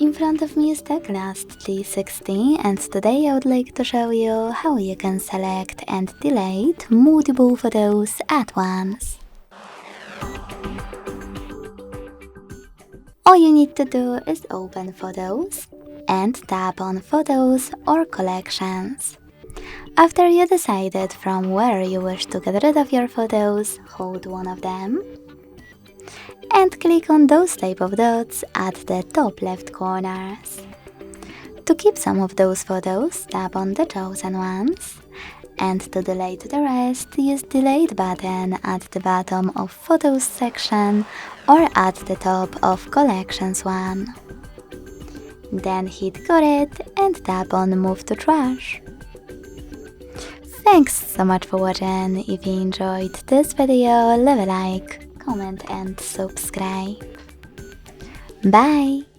In front of me is TECLAST T60 and today I would like to show you how you can select and delete multiple photos at once. All you need to do is open Photos and tap on Photos or Collections. After you decided from where you wish to get rid of your photos, hold one of them and click on those type of dots at the top left corners. To keep some of those photos, tap on the chosen ones, and to delete the rest, use Delete button at the bottom of Photos section or at the top of Collections one. Then hit Got it and tap on Move to Trash. Thanks so much for watching. If you enjoyed this video, leave a like, comment and subscribe. Bye!